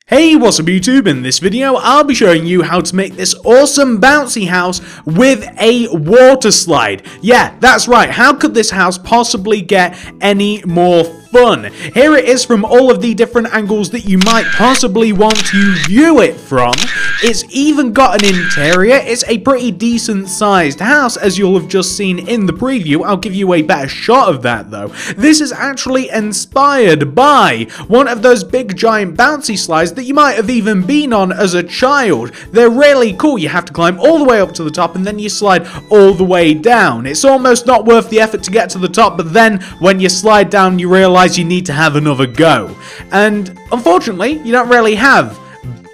Hey, what's up YouTube? In this video, I'll be showing you how to make this awesome bouncy house with a water slide. Yeah, that's right. How could this house possibly get any more fun? Here it is from all of the different angles that you might possibly want to view it from. It's even got an interior. It's a pretty decent sized house, as you'll have just seen in the preview. I'll give you a better shot of that though. This is actually inspired by one of those big giant bouncy slides that you might have even been on as a child. They're really cool. You have to climb all the way up to the top and then you slide all the way down. It's almost not worth the effort to get to the top, but then when you slide down you realize you need to have another go. And unfortunately, you don't really have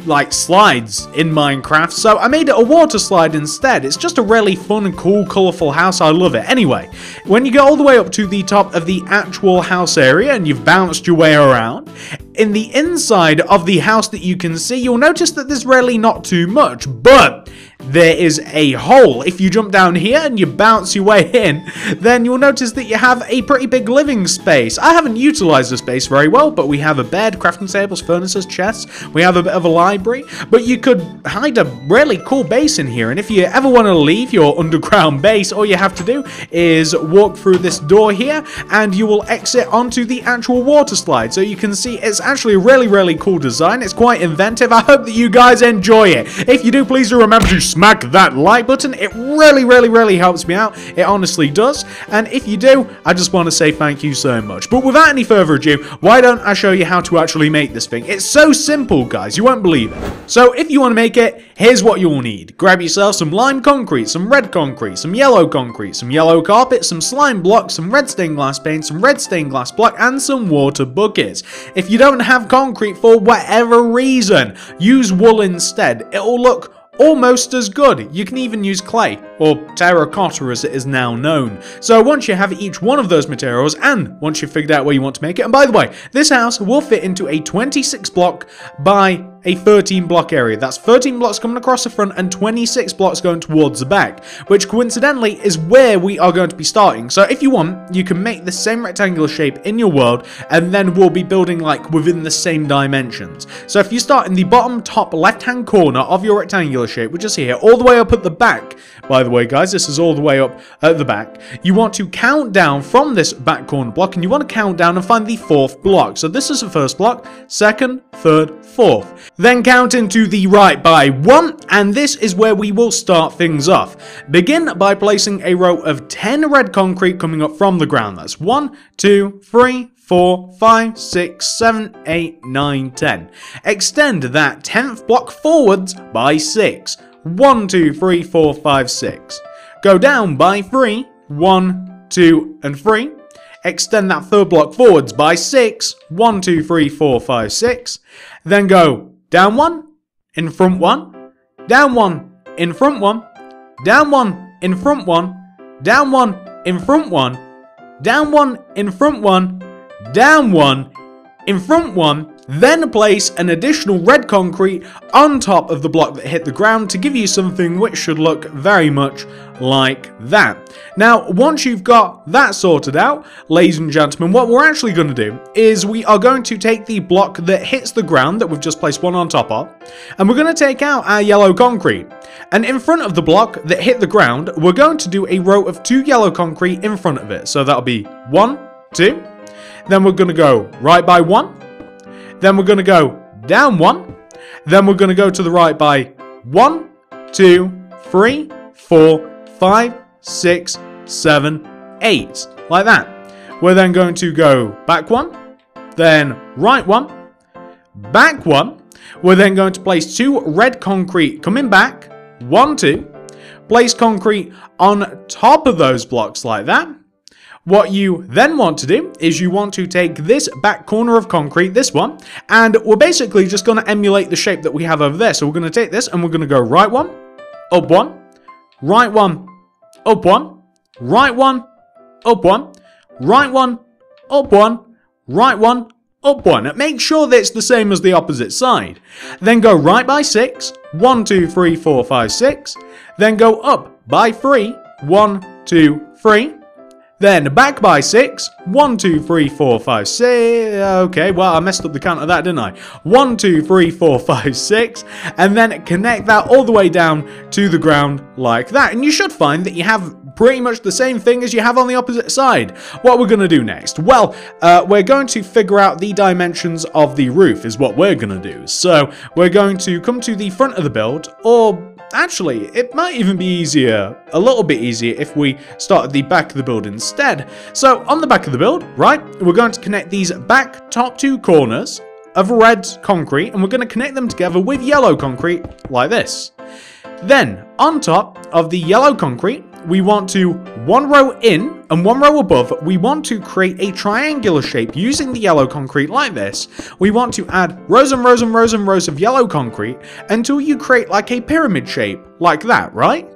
like slides in Minecraft, so I made it a water slide instead. It's just a really fun and cool, colourful house. I love it. Anyway, when you get all the way up to the top of the actual house area and you've bounced your way around, in the inside of the house that you can see, you'll notice that there's really not too much, but there is a hole. If you jump down here and you bounce your way in, then you'll notice that you have a pretty big living space. I haven't utilized the space very well, but we have a bed, crafting tables, furnaces, chests. We have a bit of a library, but you could hide a really cool base in here. And if you ever want to leave your underground base, all you have to do is walk through this door here and you will exit onto the actual water slide. So you can see it's actually a really cool design. It's quite inventive. I hope that you guys enjoy it. If you do, please do remember to smack that like button. It really helps me out. It honestly does. And if you do, I just want to say thank you so much. But without any further ado, why don't I show you how to actually make this thing? It's so simple, guys. You won't believe it. So if you want to make it, here's what you'll need. Grab yourself some lime concrete, some red concrete, some yellow concrete, some yellow carpet, some slime blocks, some red stained glass paint, some red stained glass block, and some water buckets. If you don't have concrete for whatever reason, use wool instead. It'll look almost as good. You can even use clay, or terracotta as it is now known. So once you have each one of those materials, and once you've figured out where you want to make it, and by the way, this house will fit into a 26 block by a 13 block area. That's 13 blocks coming across the front and 26 blocks going towards the back, which coincidentally is where we are going to be starting. So if you want, you can make the same rectangular shape in your world, and then we'll be building like within the same dimensions. So if you start in the bottom top left hand corner of your rectangular shape, which is here, all the way up at the back, by the way guys, this is all the way up at the back, you want to count down from this back corner block, and you want to count down and find the fourth block. So this is the first block, second, third, fourth. Then count into the right by 1, and this is where we will start things off. Begin by placing a row of 10 red concrete coming up from the ground. That's 1, 2, 3, 4, 5, 6, 7, 8, 9, 10. Extend that 10th block forwards by 6. 1, 2, 3, 4, 5, 6. Go down by 3. 1, 2, and 3. Extend that third block forwards by 6. 1, 2, 3, 4, 5, 6. Then go down 1, in front 1, down 1, in front 1, down 1, in front 1, down 1, in front 1, down 1, in front 1, down 1, in front 1, then place an additional red concrete on top of the block that hit the ground to give you something which should look very much like that. Now, once you've got that sorted out, ladies and gentlemen, what we're actually going to do is we are going to take the block that hits the ground that we've just placed one on top of, and we're going to take out our yellow concrete. And in front of the block that hit the ground, we're going to do a row of 2 yellow concrete in front of it. So that'll be 1, 2, then we're going to go right by 1, then we're going to go down 1, then we're going to go to the right by 1, 2, 3, 4, 5, 6, 7, 8, like that. We're then going to go back 1, then right 1, back 1. We're then going to place 2 red concrete coming back, 1, 2, place concrete on top of those blocks like that. What you then want to do is you want to take this back corner of concrete, this one, and we're basically just going to emulate the shape that we have over there. So we're going to take this and we're going to go right 1, up 1, right 1, up 1, right 1, up 1, right 1, up 1, right 1, up 1. And make sure that it's the same as the opposite side. Then go right by 6, 1, 2, 3, 4, 5, 6. Then go up by 3, 1, 2, 3. Then back by 6. 1, 2, 3, 4, 5, 6. Okay, well, I messed up the count of that, didn't I? 1, 2, 3, 4, 5, 6. And then connect that all the way down to the ground like that. And you should find that you have pretty much the same thing as you have on the opposite side. What we're going to do next? Well, we're going to figure out the dimensions of the roof is what we're going to do. So we're going to come to the front of the build, or actually, it might even be easier, a little bit easier, if we start at the back of the build instead. So on the back of the build, right, we're going to connect these back top 2 corners of red concrete, and we're going to connect them together with yellow concrete like this. Then on top of the yellow concrete, we want to, 1 row in and 1 row above, we want to create a triangular shape using the yellow concrete like this. We want to add rows and rows and rows and rows of yellow concrete until you create like a pyramid shape like that, right?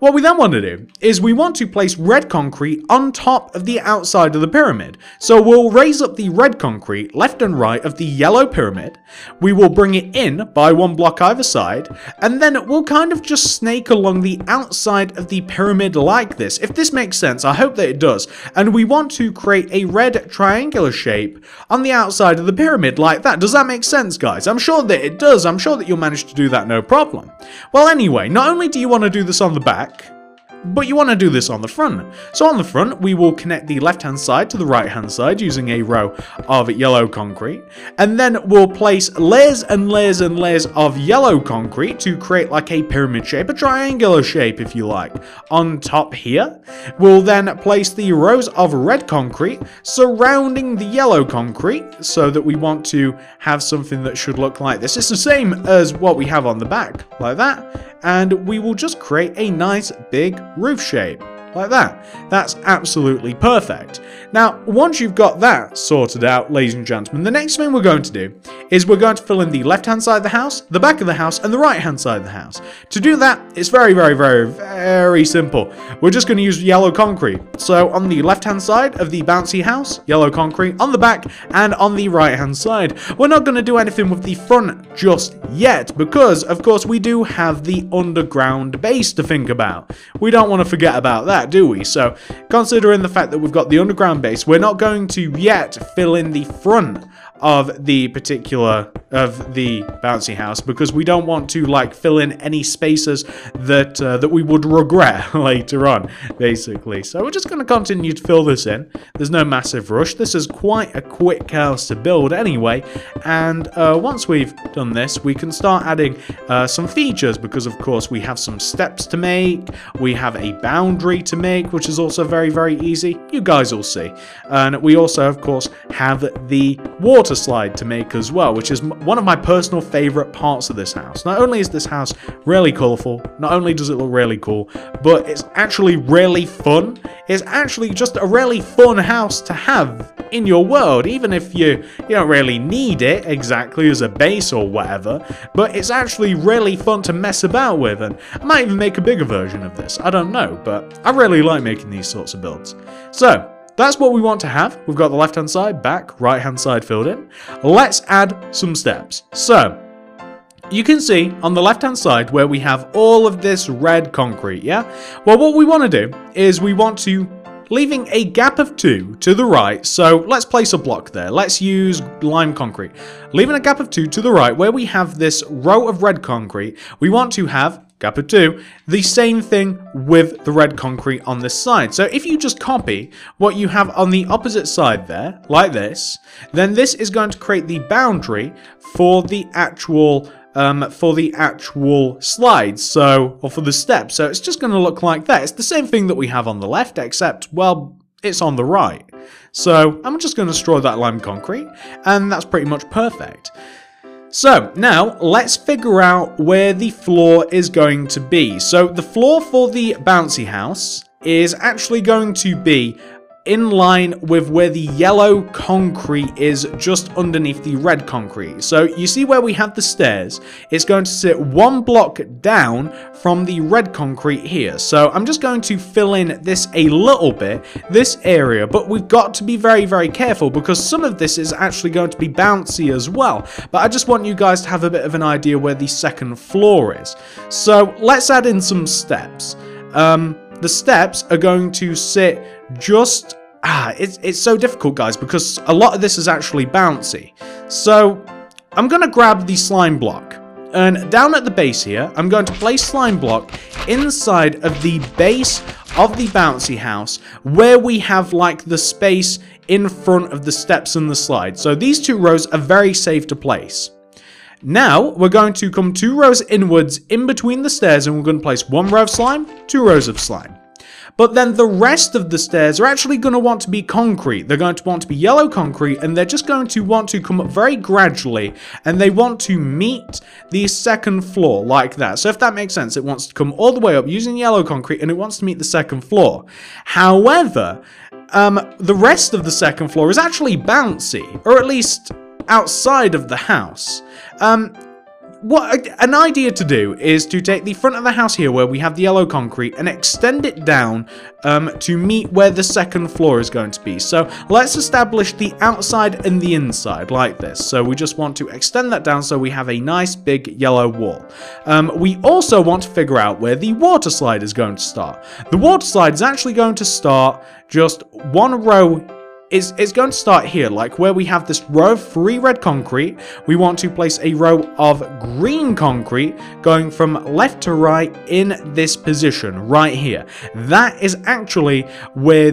What we then want to do is we want to place red concrete on top of the outside of the pyramid. So we'll raise up the red concrete left and right of the yellow pyramid. We will bring it in by 1 block either side, and then we'll kind of just snake along the outside of the pyramid like this. If this makes sense, I hope that it does. And we want to create a red triangular shape on the outside of the pyramid like that. Does that make sense, guys? I'm sure that it does. I'm sure that you'll manage to do that no problem. Well, anyway, not only do you want to do this on the back, but you want to do this on the front. So on the front, we will connect the left-hand side to the right-hand side using a row of yellow concrete. And then we'll place layers and layers and layers of yellow concrete to create like a pyramid shape, a triangular shape if you like. On top here, we'll then place the rows of red concrete surrounding the yellow concrete so that we want to have something that should look like this. It's the same as what we have on the back, like that. And we will just create a nice big roof shape like that. That's absolutely perfect. Now, once you've got that sorted out, ladies and gentlemen, the next thing we're going to do is we're going to fill in the left-hand side of the house, the back of the house, and the right-hand side of the house. To do that, it's very, very, very, very simple. We're just going to use yellow concrete. So on the left-hand side of the bouncy house, yellow concrete, on the back, and on the right-hand side. We're not going to do anything with the front just yet, because, of course, we do have the underground base to think about. We don't want to forget about that, do we? So considering the fact that we've got the underground base, we're not going to yet fill in the front of the bouncy house because we don't want to like fill in any spaces that that we would regret later on, basically. So we're just going to continue to fill this in. There's no massive rush. This is quite a quick house to build anyway, and once we've done this, we can start adding some features because of course we have some steps to make, we have a boundary to make, which is also very, very easy. You guys will see. And we also of course have the water slide to make as well, which is one of my personal favorite parts of this house. Not only is this house really colorful, not only does it look really cool, but it's actually really fun. It's actually just a really fun house to have in your world, even if you don't really need it exactly as a base or whatever, but it's actually really fun to mess about with, and I might even make a bigger version of this. I don't know, but I really like making these sorts of builds. So that's what we want to have. We've got the left-hand side, back, right-hand side filled in. Let's add some steps. So you can see on the left-hand side where we have all of this red concrete, yeah? Well, what we want to do is we want to leaving a gap of 2 to the right. So let's place a block there. Let's use lime concrete. Leaving a gap of 2 to the right where we have this row of red concrete, we want to have gap of 2, the same thing with the red concrete on this side. So if you just copy what you have on the opposite side there, like this, then this is going to create the boundary for the actual slides, so, or for the steps. So it's just going to look like that. It's the same thing that we have on the left, except, well, it's on the right. So I'm just going to destroy that lime concrete, and that's pretty much perfect. So now let's figure out where the floor is going to be. So the floor for the bouncy house is actually going to be in line with where the yellow concrete is, just underneath the red concrete. So you see where we have the stairs, it's going to sit 1 block down from the red concrete here. So I'm just going to fill in this a little bit, this area, but we've got to be very, very careful because some of this is actually going to be bouncy as well. But I just want you guys to have a bit of an idea where the second floor is. So let's add in some steps. The steps are going to sit just... it's so difficult, guys, because a lot of this is actually bouncy. So I'm going to grab the slime block. And down at the base here, I'm going to place slime block inside of the base of the bouncy house where we have like the space in front of the steps and the slide. So these 2 rows are very safe to place. Now we're going to come 2 rows inwards in between the stairs and we're going to place 1 row of slime, 2 rows of slime. But then the rest of the stairs are actually going to want to be concrete. They're going to want to be yellow concrete, and they're just going to want to come up very gradually, and they want to meet the second floor like that. So if that makes sense, it wants to come all the way up using yellow concrete, and it wants to meet the second floor. However, the rest of the second floor is actually bouncy, or at least outside of the house. What an idea to do is to take the front of the house here where we have the yellow concrete and extend it down to meet where the second floor is going to be. So let's establish the outside and the inside like this. So we just want to extend that down so we have a nice big yellow wall. We also want to figure out where the water slide is going to start. The water slide is actually going to start just 1 row. It's going to start here, like where we have this row of 3 red concrete. We want to place a row of green concrete going from left to right in this position right here. That is actually where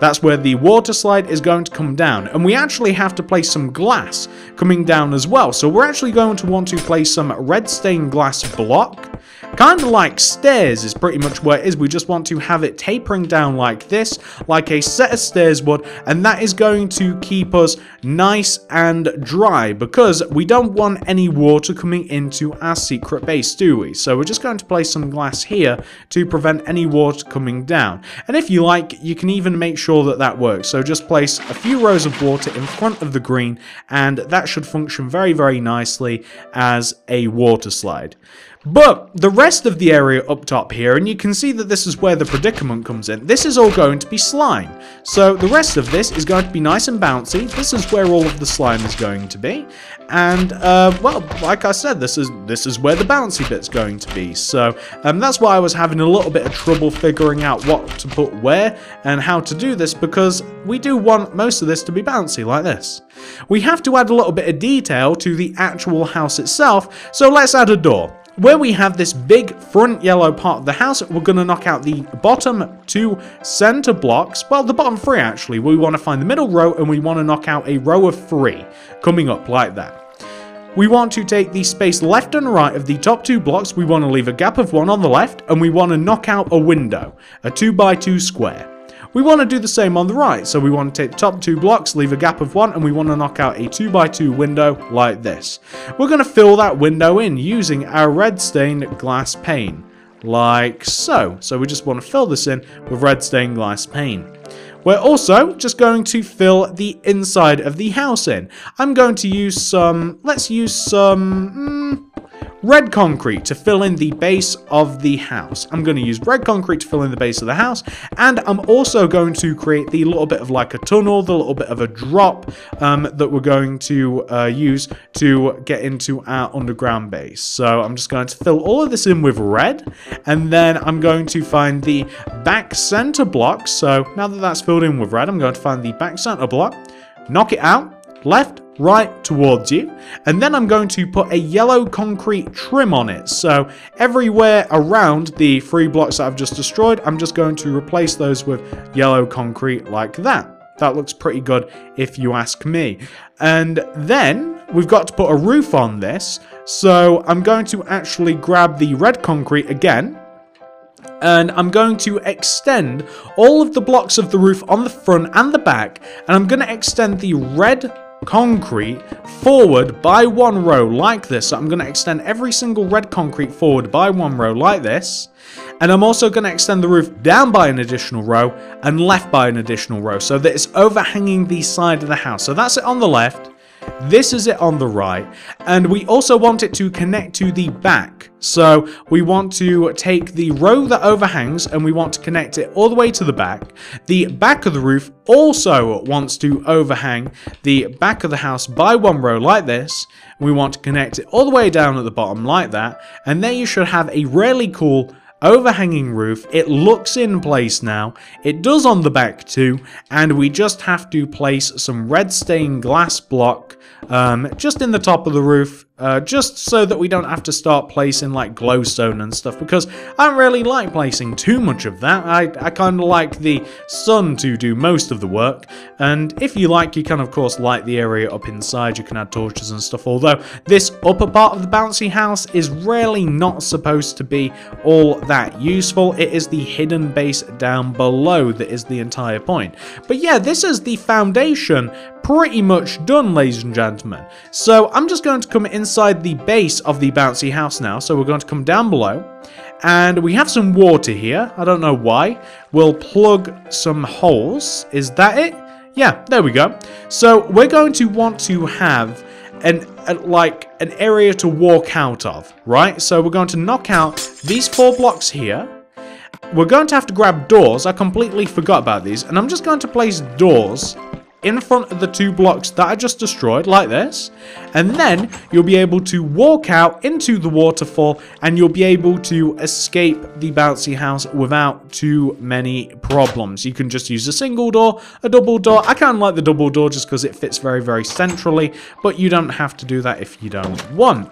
that's where the water slide is going to come down. And we actually have to place some glass coming down as well. So we're actually going to want to place some red stained glass block. Kind of like stairs is pretty much where it is. We just want to have it tapering down like this, like a set of stairs would, and that is going to keep us nice and dry because we don't want any water coming into our secret base, do we? So we're just going to place some glass here to prevent any water coming down. And if you like, you can even make sure that that works. So just place a few rows of water in front of the green, and that should function very, very nicely as a water slide. But the rest of the area up top here, and you can see that this is where the predicament comes in, this is all going to be slime. So the rest of this is going to be nice and bouncy. This is where all of the slime is going to be. And, well, like I said, this is where the bouncy bit's going to be. So that's why I was having a little bit of trouble figuring out what to put where and how to do this, because we do want most of this to be bouncy like this. We have to add a little bit of detail to the actual house itself, so let's add a door. Where we have this big front yellow part of the house, we're going to knock out the bottom 2 center blocks. Well, the bottom 3 actually. We want to find the middle row and we want to knock out a row of 3 coming up like that. We want to take the space left and right of the top 2 blocks. We want to leave a gap of 1 on the left and we want to knock out a window, a 2x2 square. We want to do the same on the right, so we want to take the top 2 blocks, leave a gap of 1, and we want to knock out a 2x2 window like this. We're going to fill that window in using our red stained glass pane, like so. So we just want to fill this in with red stained glass pane. We're also just going to fill the inside of the house in. I'm going to use some, let's use some red concrete to fill in the base of the house. I'm going to use red concrete to fill in the base of the house, and I'm also going to create the little bit of like a tunnel, the little bit of a drop that we're going to use to get into our underground base. So I'm just going to fill all of this in with red, and then I'm going to find the back center block. So now that that's filled in with red, I'm going to find the back center block, knock it out, left, right towards you, and then I'm going to put a yellow concrete trim on it. So everywhere around the 3 blocks that I've just destroyed, I'm just going to replace those with yellow concrete like that. That looks pretty good if you ask me. And then we've got to put a roof on this, so I'm going to actually grab the red concrete again, and I'm going to extend all of the blocks of the roof on the front and the back, and I'm going to extend the red concrete forward by 1 row like this. So I'm going to extend every single red concrete forward by 1 row like this, and I'm also going to extend the roof down by an additional row and left by an additional row so that it's overhanging the side of the house. So that's it on the left, this is it on the right, and we also want it to connect to the back. So we want to take the row that overhangs and we want to connect it all the way to the back. The back of the roof also wants to overhang the back of the house by 1 row like this. We want to connect it all the way down at the bottom like that, and then you should have a really cool overhanging roof. It looks in place now. It does on the back too, and we just have to place some red stained glass block just in the top of the roof, just so that we don't have to start placing like glowstone and stuff, because I don't really like placing too much of that. I kind of like the sun to do most of the work, and if you like, you can of course light the area up inside. You can add torches and stuff, although this upper part of the bouncy house is really not supposed to be all that useful. It is the hidden base down below that is the entire point. But yeah, this is the foundation pretty much done, ladies and gentlemen. So I'm just going to come inside the base of the bouncy house now. So we're going to come down below, and we have some water here. I don't know why. We'll plug some holes. Is that it? Yeah, there we go. So we're going to want to have an area to walk out of, right? So we're going to knock out these 4 blocks here. We're going to have to grab doors. I completely forgot about these, and I'm just going to place doors in front of the 2 blocks that I just destroyed, like this, and then you'll be able to walk out into the waterfall, and you'll be able to escape the bouncy house without too many problems. You can just use a single door, a double door. I kind of like the double door just because it fits very, very centrally, but you don't have to do that if you don't want.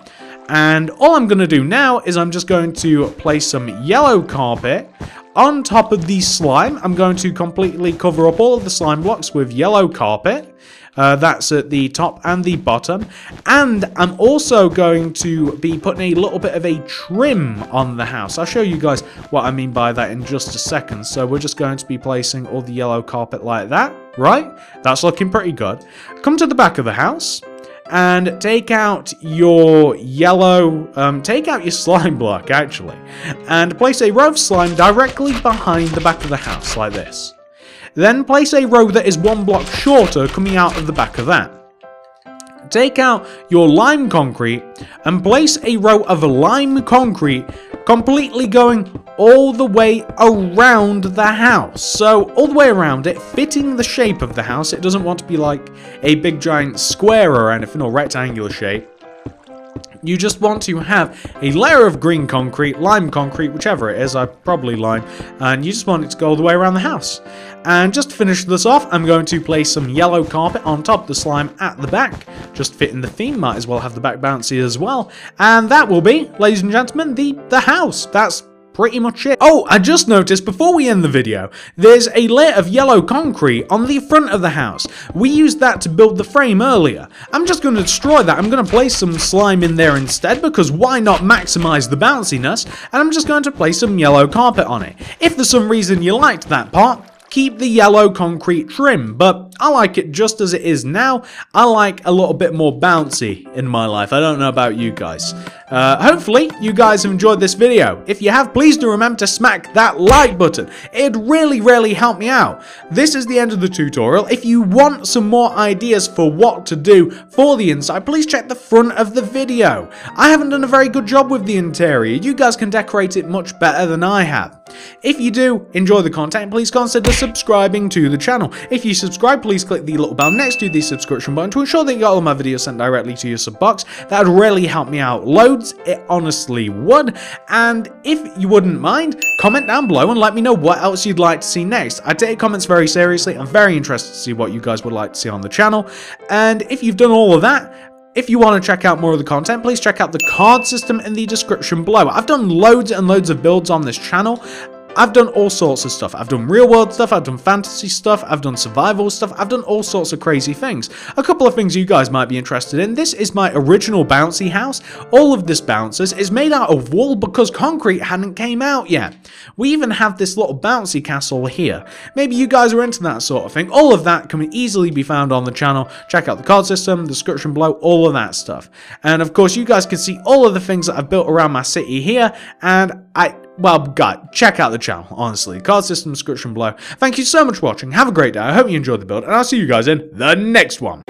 And all I'm going to do now is I'm just going to place some yellow carpet on top of the slime. I'm going to completely cover up all of the slime blocks with yellow carpet. That's at the top and the bottom. And I'm also going to be putting a little bit of a trim on the house. I'll show you guys what I mean by that in just a second. So we're just going to be placing all the yellow carpet like that, right? That's looking pretty good. Come to the back of the house and take out your yellow, take out your slime block actually, and place a row of slime directly behind the back of the house like this. Then place a row that is 1 block shorter coming out of the back of that. Take out your lime concrete and place a row of lime concrete completely going all the way around the house. So all the way around it, fitting the shape of the house. It doesn't want to be like a big giant square or anything, or rectangular shape. You just want to have a layer of green concrete, lime concrete, whichever it is, probably lime, and you just want it to go all the way around the house. And just to finish this off, I'm going to place some yellow carpet on top of the slime at the back. Just fitting the theme, might as well have the back bouncy as well. And that will be, ladies and gentlemen, the house. That's pretty much it. Oh, I just noticed before we end the video, there's a layer of yellow concrete on the front of the house. We used that to build the frame earlier. I'm just going to destroy that. I'm going to place some slime in there instead, because why not maximize the bounciness? And I'm just going to place some yellow carpet on it. If for some reason you liked that part, keep the yellow concrete trim, but I like it just as it is now. I like a little bit more bouncy in my life. I don't know about you guys. Hopefully you guys have enjoyed this video. If you have, please do remember to smack that like button. It'd really help me out. This is the end of the tutorial. If you want some more ideas for what to do for the inside, please check the front of the video. I haven't done a very good job with the interior. You guys can decorate it much better than I have. If you do enjoy the content, please consider subscribing to the channel. If you subscribe, please click the little bell next to the subscription button to ensure that you got all my videos sent directly to your sub box. That would really help me out loads. It honestly would. And if you wouldn't mind, comment down below and let me know what else you'd like to see next. I take comments very seriously. I'm very interested to see what you guys would like to see on the channel. And if you've done all of that, if you want to check out more of the content, please check out the card system in the description below. I've done loads and loads of builds on this channel. I've done all sorts of stuff. I've done real world stuff, I've done fantasy stuff, I've done survival stuff, I've done all sorts of crazy things. A couple of things you guys might be interested in. This is my original bouncy house. All of this bouncers is made out of wool because concrete hadn't came out yet. We even have this little bouncy castle here. Maybe you guys are into that sort of thing. All of that can easily be found on the channel. Check out the card system, the description below, all of that stuff. And of course you guys can see all of the things that I've built around my city here, and well, guys, check out the channel, honestly. Card system description below. Thank you so much for watching. Have a great day. I hope you enjoyed the build, and I'll see you guys in the next one.